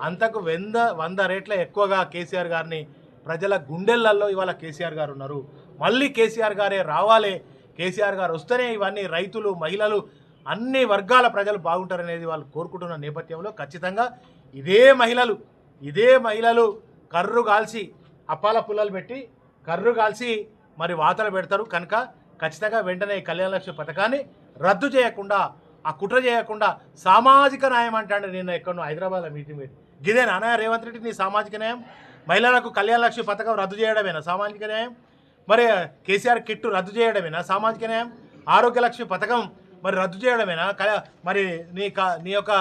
అంతకు 100 రెట్ల ఎక్కువగా కేసీఆర్ గారిని ప్రజల గుండెళ్లలో ఇవాళ కేసీఆర్ గారు ఉన్నారు. మళ్ళీ కేసీఆర్ గారే రావాలి. కేసీఆర్ గారు వస్తేనే ఇవన్నీ రైతులు, మహిళలు, అన్ని వర్గాల ప్రజలు బాగుంటారనేది వాళ్ళు కోరుకుంటున్న నేపథ్యంలో ఖచ్చితంగా ఇదే మహిళలు కర్రు కాల్చి అప్పాల పుల్లలు పెట్టి కర్రు కాల్చి మరి వాతలు పెడతారు. కనుక ఖచ్చితంగా వెంటనే కళ్యాణ లక్ష్మి పథకాన్ని రద్దు చేయకుండా, ఆ కుట్ర చేయకుండా సామాజిక న్యాయం అంటాడు. నేను ఎక్కడో హైదరాబాద్లో మీటింగ్ పెట్టి గిదే నాన్న రేవంత్ రెడ్డి నీ సామాజిక న్యాయం? మహిళలకు కళ్యాణ లక్ష్మి పథకం రద్దు చేయడమేనా సామాజిక న్యాయం? మరి కేసీఆర్ కిట్టు రద్దు చేయడమేనా సామాజిక న్యాయం? ఆరోగ్య లక్ష్మి పథకం మరి రద్దు చేయడమేనా మరి నీ యొక్క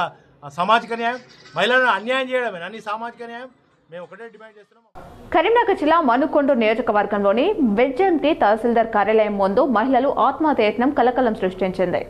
సామాజిక న్యాయం? మహిళలను అన్యాయం చేయడమేనా నీ సామాజిక న్యాయం? మేము ఒకటే డిమాండ్ చేస్తున్నాం. కరీంనగర్ జిల్లా మనుకొండూరు నియోజకవర్గంలోని బెజ్జంకి తహసీల్దార్ కార్యాలయం ముందు మహిళలు ఆత్మహత్యయత్నం కలకలం సృష్టించింది.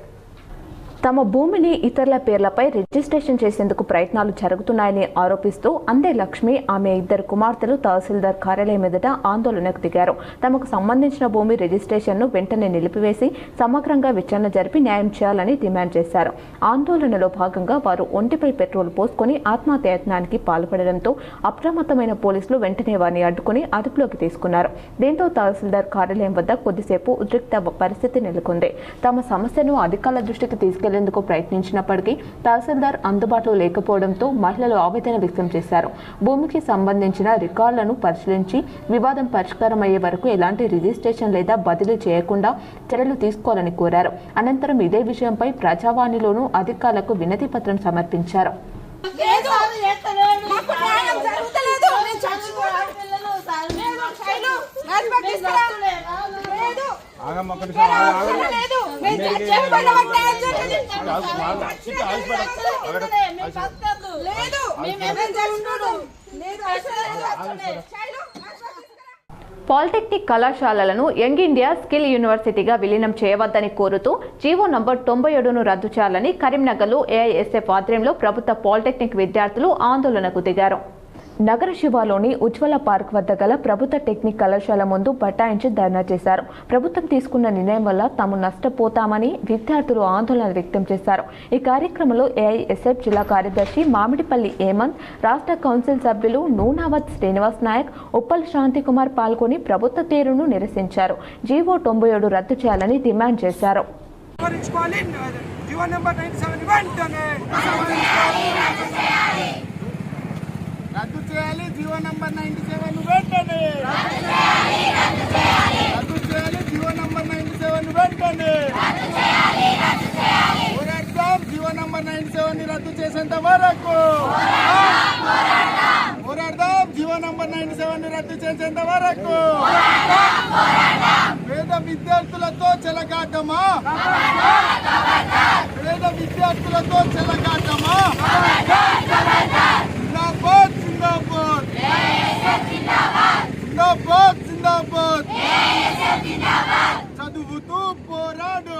తమ భూమిని ఇతరుల పేర్లపై రిజిస్ట్రేషన్ చేసేందుకు ప్రయత్నాలు జరుగుతున్నాయని ఆరోపిస్తూ అందే లక్ష్మి, ఆమె 2 కుమార్తెలు తహసీల్దార్ కార్యాలయం ఎదుట ఆందోళనకు దిగారు. తమకు సంబంధించిన భూమి రిజిస్ట్రేషన్ను వెంటనే నిలిపివేసి సమగ్రంగా విచారణ జరిపి న్యాయం చేయాలని డిమాండ్ చేశారు. ఆందోళనలో భాగంగా వారు ఒంటిపై పెట్రోల్ పోసుకొని ఆత్మహత్యయత్నానికి పాల్పడడంతో అప్రమత్తమైన పోలీసులు వెంటనే వారిని అడ్డుకుని అదుపులోకి తీసుకున్నారు. దీంతో తహసీల్దార్ కార్యాలయం వద్ద కొద్దిసేపు ఉద్రిక్త పరిస్థితి నెలకొంది. తమ సమస్యను అధికారుల దృష్టికి తీసుకెళ్లేందుకు ప్రయత్నించినప్పటికీ తహసీల్దార్ అందుబాటులో లేకపోవడంతో మహిళలు ఆవేదన వ్యక్తం చేశారు. భూమికి సంబంధించిన రికార్డులను పరిశీలించి వివాదం పరిష్కారం అయ్యే వరకు ఎలాంటి రిజిస్ట్రేషన్ లేదా బదిలీ చేయకుండా చర్యలు తీసుకోవాలని కోరారు. అనంతరం ఇదే విషయంపై ప్రజావాణిలోనూ అధికారులకు వినతి పత్రం సమర్పించారు. పాలిటెక్నిక్ కళాశాలలను యంగ్ ఇండియా స్కిల్ యూనివర్సిటీగా విలీనం చేయవద్దని కోరుతూ జీవో నంబర్ 97ను రద్దు చేయాలని కరీంనగర్లో ఏఐఎస్ఎఫ్ ఆధ్వర్యంలో ప్రభుత్వ పాలిటెక్నిక్ విద్యార్థులు ఆందోళనకు దిగారు. నగర శివార్లోని ఉజ్వల పార్క్ వద్ద గల ప్రభుత్వ టెక్నిక్ కళాశాల ముందు బైఠాయించి ధర్నా చేశారు. ప్రభుత్వం తీసుకున్న నిర్ణయం వల్ల తాము నష్టపోతామని విద్యార్థులు ఆందోళన వ్యక్తం చేశారు. ఈ కార్యక్రమంలో ఏఐఎస్ఎఫ్ జిల్లా కార్యదర్శి మామిడిపల్లి హేమంత్, రాష్ట్ర కౌన్సిల్ సభ్యులు నూనావత్ శ్రీనివాస్ నాయక్, ఉప్పల్ శాంతికుమార్ పాల్గొని ప్రభుత్వ తీరును నిరసించారు. జీవో 97 రద్దు చేయాలని డిమాండ్ చేశారు. రద్దు చేయాలి జీవో నంబర్ 97 వెంటనే. రద్దు చేయాలి జీవో నంబర్ 97 వెంటనే. పోరాడదాం జీవో నంబర్ 97 రద్దు చేసేంత వరకు. పోరాడదాం జీవో నంబర్ 97 రద్దు చేసేంత వరకు. పేద విద్యార్థులతో చెలగాటమా? పేద విద్యార్థులతో చెలగాటమా? జిందాబాద్ జిందాబాద్ జిందాబాద్ జిందాబాద్. చదువుతూ పోరాడు.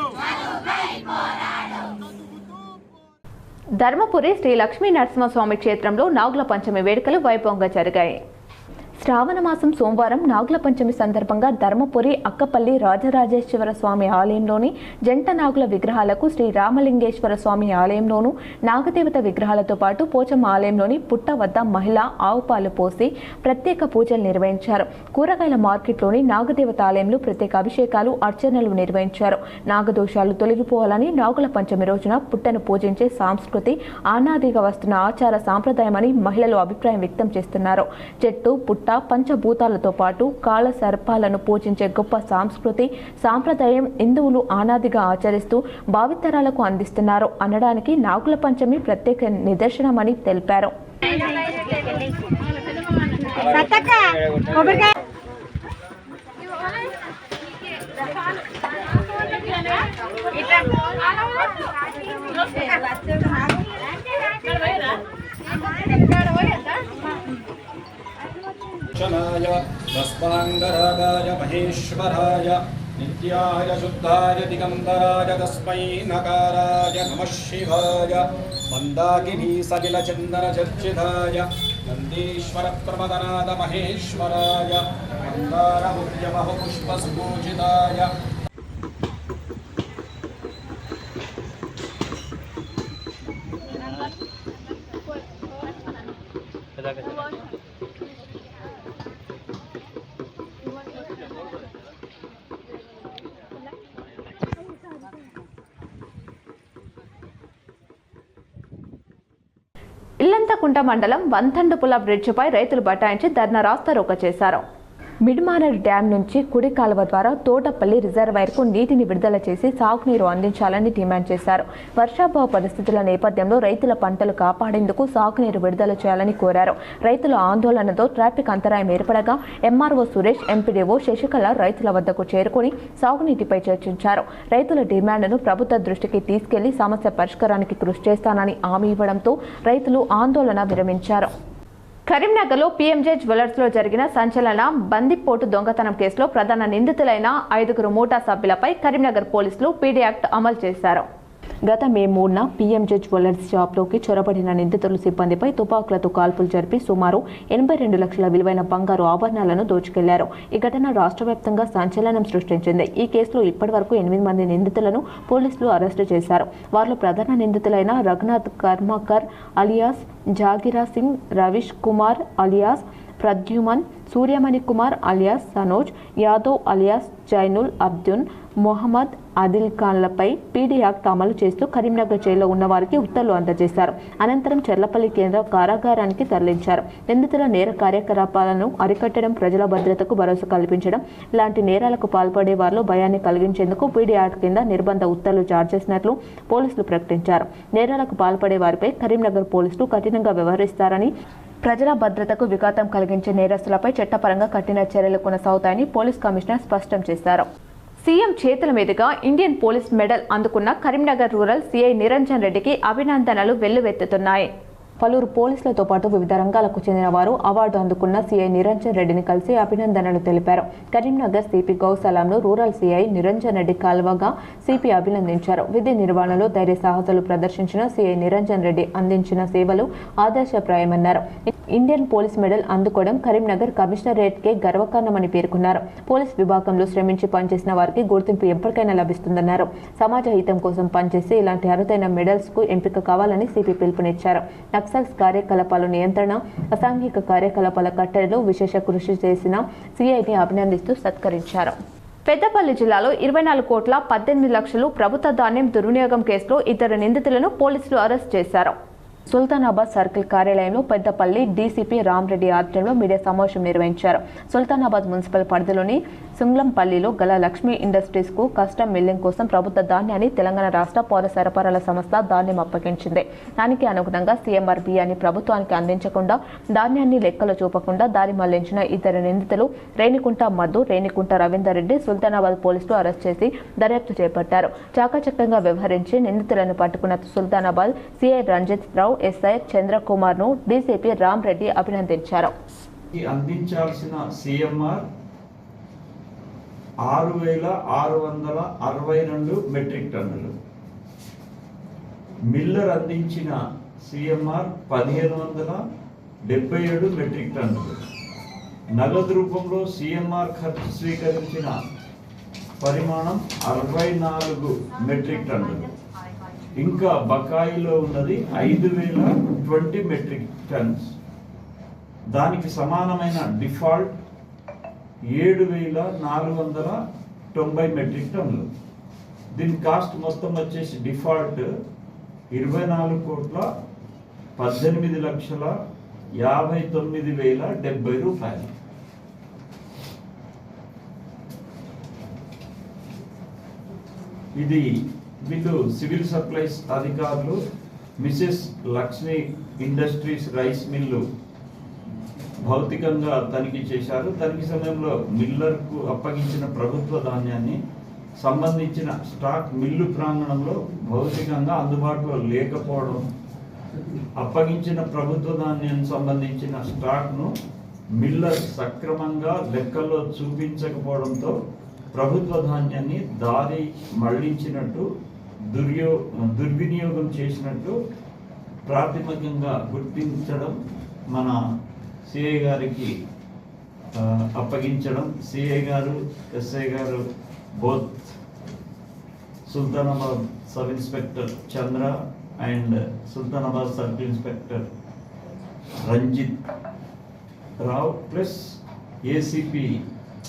ధర్మపురి శ్రీ లక్ష్మీ నరసింహస్వామి క్షేత్రంలో నాగుల పంచమి వేడుకలు వైభవంగా జరిగాయి. శ్రావణ మాసం సోమవారం నాగుల పంచమి సందర్భంగా ధర్మపురి అక్కపల్లి రాజరాజేశ్వర స్వామి ఆలయంలోని జంట నాగుల విగ్రహాలకు శ్రీ రామలింగేశ్వర స్వామి ఆలయంలోను, నాగదేవత విగ్రహాలతో పాటు పోచమ్మ ఆలయంలోని పుట్ట వద్ద మహిళ ఆవు పాలు పోసి ప్రత్యేక పూజలు నిర్వహించారు. కూరగాయల మార్కెట్లోని నాగదేవత ఆలయంలో ప్రత్యేక అభిషేకాలు, అర్చనలు నిర్వహించారు. నాగదోషాలు తొలగిపోవాలని నాగుల పంచమి రోజున పుట్టను పూజించే సాంస్కృతి ఆనాదిగా వస్తున్న ఆచార సాంప్రదాయమని మహిళలు అభిప్రాయం వ్యక్తం చేస్తున్నారు. చెట్టు, పుట్ట, పంచభూతాలతో పాటు కాళ సర్పాలను పూజించే గొప్ప సాంప్రదాయం హిందువులు ఆనాదిగా ఆచరిస్తూ భావితరాలకు అందిస్తున్నారు అనడానికి నాగుల పంచమి ప్రత్యేక నిదర్శనమని తెలిపారు. चनाय भस्माङ्गरागाय महेश्वराय नित्याय शुद्धाय दिगम्बराय तस्मै नकाराय नमः शिवाय मन्दाकिनी सलिलचन्दनचर्चिताय नन्दीश्वरप्रमदनाद महेश्वराय मन्दारमुद्यमहुपुष्पसुपूजिताय ఇల్లంతకుంట మండలం వంతండుపుల బ్రిడ్జిపై రైతులు బటాయించి ధర్నా రాస్తారోకో చేశారు. మిడ్మానర్ డ్యాం నుంచి కుడి కాలువ ద్వారా తోటపల్లి రిజర్వాయర్కు నీటిని విడుదల చేసి సాగునీరు అందించాలని డిమాండ్ చేశారు. వర్షాభావ పరిస్థితుల నేపథ్యంలో రైతుల పంటలు కాపాడేందుకు సాగునీరు విడుదల చేయాలని కోరారు. రైతుల ఆందోళనతో ట్రాఫిక్ అంతరాయం ఏర్పడగా ఎంఆర్ఓ సురేష్, ఎంపీడీఓ శశికళ రైతుల వద్దకు చేరుకుని సాగునీటిపై చర్చించారు. రైతుల డిమాండ్ను ప్రభుత్వ దృష్టికి తీసుకెళ్లి సమస్య పరిష్కారానికి కృషి చేస్తానని హామీ ఇవ్వడంతో రైతులు ఆందోళన విరమించారు. కరీంనగర్లో పీఎంజే జ్యువెలర్స్లో జరిగిన సంచలన బందిపోటు దొంగతనం కేసులో ప్రధాన నిందితులైన 5 ముఠా సభ్యులపై కరీంనగర్ పోలీసులు పీడీ యాక్ట్ అమలు చేశారు. గత మే 3న పీఎంజే జ్యువెలర్స్ షాప్లోకి చొరబడిన నిందితులు సిబ్బందిపై తుపాకులతో కాల్పులు జరిపి సుమారు 82 లక్షల విలువైన బంగారు ఆభరణాలను దోచుకెళ్లారు. ఈ ఘటన రాష్ట్ర వ్యాప్తంగా సంచలనం సృష్టించింది. ఈ కేసులో ఇప్పటివరకు 8 మంది నిందితులను పోలీసులు అరెస్టు చేశారు. వారిలో ప్రధాన నిందితులైన Raghunath Karmakar alias Jagira Singh, Ravish Kumar alias Pradyuman, Suryamani Kumar alias Sanoj Yadav alias Zainul Abdun, Mohammed Adil ఖాన్లపై పీడీ యాక్ట్ అమలు చేస్తూ కరీంనగర్ జైల్లో ఉన్న వారికి ఉత్తర్వులు అందజేశారు. అనంతరం చెర్లపల్లి కేంద్ర కారాగారానికి తరలించారు. నిందితుల నేర కార్యకలాపాలను అరికట్టడం, ప్రజల భద్రతకు భరోసా కల్పించడం, ఇలాంటి నేరాలకు పాల్పడే వారిలో భయాన్ని కలిగించేందుకు పీడీ యాక్ట్ కింద నిర్బంధ ఉత్తర్వులు జారీ చేసినట్లు పోలీసులు ప్రకటించారు. నేరాలకు పాల్పడే వారిపై కరీంనగర్ పోలీసులు కఠినంగా వ్యవహరిస్తారని, ప్రజల భద్రతకు విఘాతం కలిగించే నేరస్తులపై చట్టపరంగా కఠిన చర్యలు కొనసాగుతాయని పోలీస్ కమిషనర్ స్పష్టం చేశారు. సీఎం చేతుల మీదుగా ఇండియన్ పోలీస్ మెడల్ అందుకున్న కరీంనగర్ రూరల్ సీఐ నిరంజన్ రెడ్డికి అభినందనలు వెల్లువెత్తుతున్నాయి. పలువురు పోలీసులతో పాటు వివిధ రంగాలకు చెందిన వారు అవార్డు అందుకున్న సీఐ నిరంజన్ రెడ్డిని కలిసి అభినందనలు తెలిపారు. కరీంనగర్ సిపి గౌసలాంను రూరల్ సీఐ నిరంజన్ రెడ్డి కాల్వగా సిపి అభినందించారు. విధి నిర్వహణలో ధైర్య సాహసాలు ప్రదర్శించిన సీఐ నిరంజన్ రెడ్డి అందించిన సేవలు ఆదర్శప్రాయమన్నారు. ఇండియన్ పోలీస్ మెడల్ అందుకోవడం కరీంనగర్ కమిషనరేట్కే గర్వకారణమని పేర్కొన్నారు. పోలీస్ విభాగంలో శ్రమించి పనిచేసిన వారికి గుర్తింపు ఎప్పటికైనా లభిస్తుందన్నారు. సమాజ హితం కోసం పనిచేసి ఇలాంటి అరుదైన మెడల్స్ కు ఎంపిక కావాలని సిపి పిలుపునిచ్చారు. నక్సల్స్ కార్యకలాపాల నియంత్రణ, అసాంఘిక కార్యకలాపాల కట్టడిలో విశేష కృషి చేసిన సీఐని అభినందిస్తూ సత్కరించారు. పెద్దపల్లి జిల్లాలో 24,18,00,000 ప్రభుత్వ ధాన్యం దుర్వినియోగం కేసులో 2 నిందితులను పోలీసులు అరెస్ట్ చేశారు. సుల్తానాబాద్ సర్కిల్ కార్యాలయంలో పెద్దపల్లి డీసీపీ రామరెడ్డి ఆధ్వర్యంలో మీడియా సమావేశం నిర్వహించారు. సుల్తానాబాద్ మున్సిపల్ పరిధిలోని సుంగ్లంపల్లిలో గల లక్ష్మీ ఇండస్ట్రీస్ కు కస్టమ్ మిల్లింగ్ కోసం ప్రభుత్వ ధాన్యాన్ని తెలంగాణ రాష్ట్ర పౌర సరఫరాల సంస్థ ధాన్యం అప్పగించింది. దానికి అనుగుణంగా సీఎంఆర్ బియ్యాన్ని ప్రభుత్వానికి అందించకుండా, ధాన్యాన్ని లెక్కలు చూపకుండా దారి మళ్లించిన 2 నిందితులు రేణికుంట మధు, రేణికుంట రవీందర్ రెడ్డి సుల్తానాబాద్ పోలీసులు అరెస్ట్ చేసి దర్యాప్తు చేపట్టారు. చాకచక్యంగా వ్యవహరించి నిందితులను పట్టుకున్న సుల్తానాబాద్ సీఐ రంజిత్ రావు, ఎస్ఐ చంద్రకుమార్ ను డీసీపీ రామ్ రెడ్డి అభినందించారు. అందించాల్సిన సీఎంఆర్ 6,662 మెట్రిక్ టన్నులు, మిల్లర్ అందించిన సీఎంఆర్ 1,577 మెట్రిక్ టన్నులు, నగదు రూపంలో సీఎంఆర్ ఖర్చు స్వీకరించిన పరిమాణం 64 మెట్రిక్ టన్నులు, ఇంకా బకాయిలో ఉన్నది 5,020 మెట్రిక్ టన్స్. దానికి సమానమైన డిఫాల్ట్ 7,490 మెట్రిక్ టన్నులు. దీని కాస్ట్ మొత్తం వచ్చేసి డిఫాల్ట్ 24,18,59,070 రూపాయలు. ఇది వీళ్ళు సివిల్ సప్లైస్ అధికారులు Mrs Lakshmi industries rice mill భౌతికంగా తనిఖీ చేశారు. తనిఖీ సమయంలో మిల్లర్కు అప్పగించిన ప్రభుత్వ ధాన్యాన్ని సంబంధించిన స్టాక్ మిల్లు ప్రాంగణంలో భౌతికంగా అందుబాటులో లేకపోవడం, అప్పగించిన ప్రభుత్వ ధాన్యానికి సంబంధించిన స్టాక్ను మిల్లర్ సక్రమంగా లెక్కల్లో చూపించకపోవడంతో ప్రభుత్వ ధాన్యాన్ని దారి మళ్లించినట్టు దుర్వినియోగం చేసినట్టు ప్రాథమికంగా గుర్తించడం, మన సిఐ గారికి అప్పగించడం. సిఐ గారు, ఎస్ఐ గారు both Sultanabad sub inspector Chandra and Sultanabad sub inspector Ranjith Rao plus ACP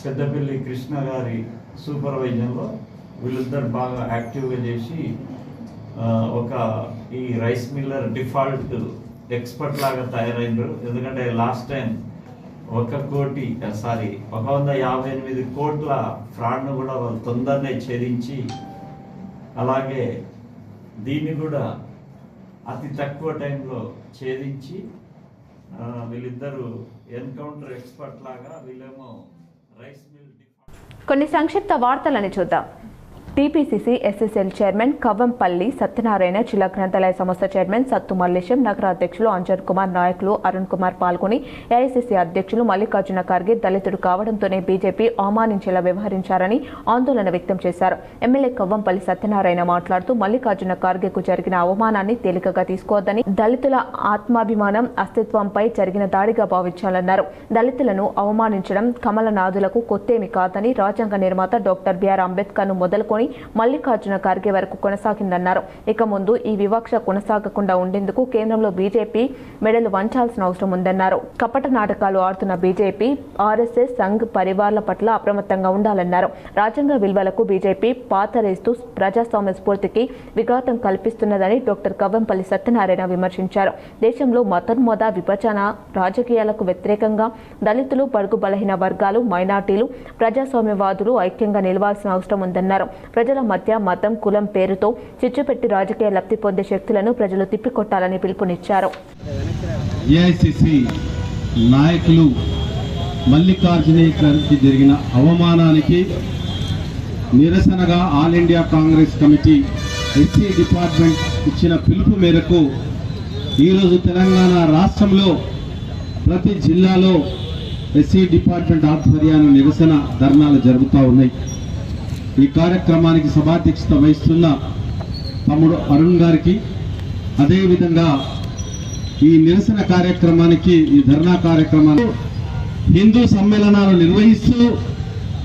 Peddapalli Krishna గారి సూపర్వైజన్లో వీళ్ళిద్దరు బాగా యాక్టివ్గా చేసి ఈ రైస్ మిల్లర్ డిఫాల్ట్ ఎక్స్పర్ట్ లాగా తయారైనరు. ఎందుకంటే లాస్ట్ టైం 158 కోట్ల ఫ్రాడ్ను కూడా వాళ్ళు తొందరనే ఛేదించి, అలాగే దీన్ని కూడా అతి తక్కువ టైంలో ఛేదించి వీళ్ళిద్దరూ ఎన్కౌంటర్ ఎక్స్పర్ట్ లాగా, వీళ్ళేమో రైస్ మిల్. కొన్ని సంక్షిప్త వార్తలని చూద్దాం. TPCC SSL chairman Kavvampalli Satyanarayana, జిల్లా గ్రంథాలయ సంస్థ చైర్మన్ సత్తు మల్లేశం, నగర అధ్యక్షులు అంజన్ కుమార్, నాయకులు అరుణ్ కుమార్ పాల్గొని ఏఐసీసీ అధ్యక్షులు మల్లికార్జున ఖర్గే దళితుడు కావడంతోనే బీజేపీ అవమానించేలా వ్యవహరించారని ఆందోళన వ్యక్తం చేశారు. ఎమ్మెల్యే కవ్వంపల్లి సత్యనారాయణ మాట్లాడుతూ మల్లికార్జున ఖర్గేకు జరిగిన అవమానాన్ని తేలికగా తీసుకోవద్దని, దళితుల ఆత్మాభిమానం, అస్తిత్వంపై జరిగిన దాడిగా భావించాలన్నారు. దళితులను అవమానించడం కమలనాథులకు కొత్తేమి కాదని, రాజ్యాంగ నిర్మాత డాక్టర్ బిఆర్ అంబేద్కర్ ను మొదలుకొని మల్లికార్జున ఖర్గే వరకు కొనసాగిందన్నారు. ఇక ముందు ఈ వివక్ష కొనసాగకుండా ఉండేందుకు కేంద్రంలో బీజేపీ మెడలు వంచాల్సిన అవసరం ఉందన్నారు. కపట నాటకాలు ఆడుతున్న బీజేపీ, ఆర్ఎస్ఎస్, సంఘ్ పరివార్ల పట్ల అప్రమత్తంగా ఉండాలన్నారు. రాజ్యాంగ విలువలకు బీజేపీ పాతరేస్తూ ప్రజాస్వామ్య స్ఫూర్తికి విఘాతం కల్పిస్తున్నదని డాక్టర్ కవ్వంపల్లి సత్యనారాయణ విమర్శించారు. దేశంలో మతోన్మాద విభజన రాజకీయాలకు వ్యతిరేకంగా దళితులు, బడుగు బలహీన వర్గాలు, మైనార్టీలు, ప్రజాస్వామ్యవాదులు ఐక్యంగా నిలవాల్సిన అవసరం ఉందన్నారు. ప్రజల మధ్య మతం, కులం పేరుతో చిచ్చుపెట్టి రాజకీయ లబ్ధి పొందే శక్తులను ప్రజలు తిప్పికొట్టాలని పిలుపునిచ్చారు. ఏఐసిసి నాయకులు మల్లికార్జునకి జరిగిన అవమానానికి నిరసనగా all India Congress committee SC department ఇచ్చిన పిలుపు మేరకు ఈరోజు తెలంగాణ రాష్ట్రంలో ప్రతి జిల్లాలో ఎస్సీ డిపార్ట్మెంట్ ఆధ్వర్యాన నిరసన ధర్నాలు జరుగుతూ ఉన్నాయి. ఈ కార్యక్రమానికి సభాధ్యక్షత వహిస్తున్న తమ్ముడు అరుణ్ గారికి, అదేవిధంగా ఈ నిరసన కార్యక్రమానికి, ఈ ధర్నా కార్యక్రమాన్ని హిందూ సమ్మేళనాలు నిర్వహిస్తూ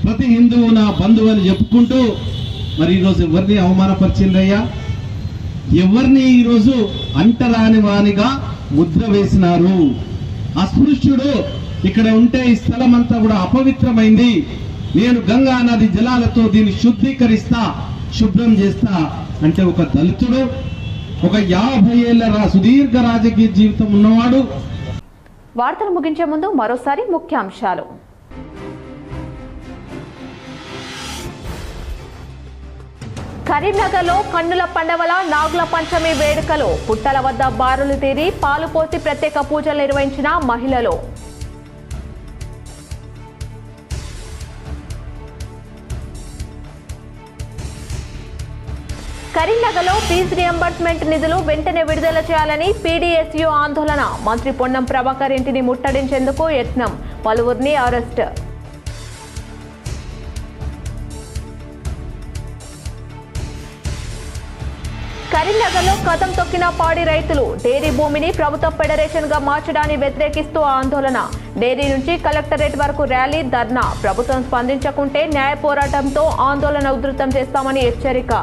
ప్రతి హిందువు నా బంధువు అని చెప్పుకుంటూ మరి ఈరోజు ఎవరిని అవమానపరిచిందయ్యా? ఎవరిని ఈరోజు అంటరాని వానిగా ముద్ర వేసినారు? అస్పృశ్యుడు ఇక్కడ ఉంటే ఈ స్థలం అంతా కూడా అపవిత్రమైంది, నేను గంగా నది జలాలతో దీన్ని శుద్ధీకరిస్తా, శుభ్రం చేస్తా అంటే ఒక దళితుడు, ఒక 50 ఏళ్ల సుదీర్ఘ రాజకీయ జీవితం ఉన్నవాడు. వార్తలు ముగించే ముందు మరోసారి ముఖ్యాంశాలు. కరీంనగర్లో కన్నుల పండవల నాగుల పంచమి వేడుకలు, పుట్టల వద్ద బారులు తీరి పాలు పోసి ప్రత్యేక పూజలు నిర్వహించిన మహిళలు. కరీంనగర్లో ఫీజు రియంబర్స్మెంట్ నిధులు వెంటనే విడుదల చేయాలని పీడీఎస్యూ ఆందోళన, మంత్రి పొన్నం ప్రభాకర్ ఇంటిని ముట్టడించేందుకు యత్నం, పలువురిని అరెస్ట్. కరీంనగర్లో కథం తొక్కిన పాడి రైతులు, డైరీ భూమిని ప్రభుత్వ ఫెడరేషన్ గా మార్చడాన్ని వ్యతిరేకిస్తూ ఆందోళన, డైరీ నుంచి కలెక్టరేట్ వరకు ర్యాలీ, ధర్నా, ప్రభుత్వం స్పందించకుంటే న్యాయ పోరాటంతో ఆందోళన ఉధృతం చేస్తామని హెచ్చరిక.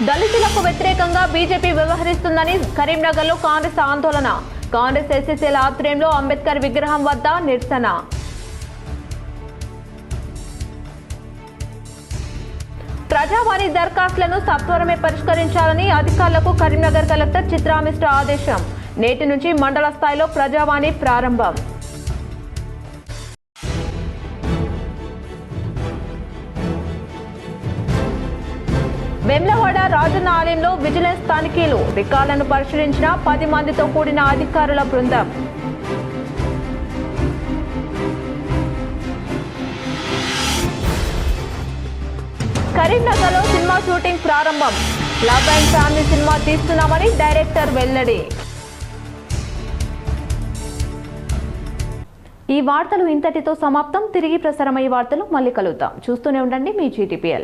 దళితులకు వ్యతిరేకంగా బీజేపీ వ్యవహరిస్తుందని కరీంనగర్లో కాంగ్రెస్ ఆందోళన, కాంగ్రెస్ ఎస్ఎస్ఎల్ ఆధ్వర్యంలో అంబేద్కర్ విగ్రహం వద్ద నిరసన. ప్రజావాణి దరఖాస్తులను సత్వరమే పరిష్కరించాలని అధికారులకు కరీంనగర్ కలెక్టర్ చిత్రా మిశ్రా ఆదేశం, నేటి నుంచి మండల స్థాయిలో ప్రజావాణి ప్రారంభం. వేములవాడ రాజన్న ఆలయంలో విజిలెన్స్ తనిఖీలు, రికార్డులను పరిశీలించిన 10 మందితో కూడిన అధికారుల బృందం. కరీంనగర్లో సినిమా షూటింగ్ ప్రారంభం, లవ్ అండ్ ఫ్యామిలీ సినిమా తీస్తున్నామని డైరెక్టర్ వెల్లడి. ఈ వార్తలు ఇంతటితో సమాప్తం. తిరిగి ప్రసారమయ్యే వార్తలు మళ్ళీ కలుద్దాం. చూస్తూనే ఉండండి మీ GTPL.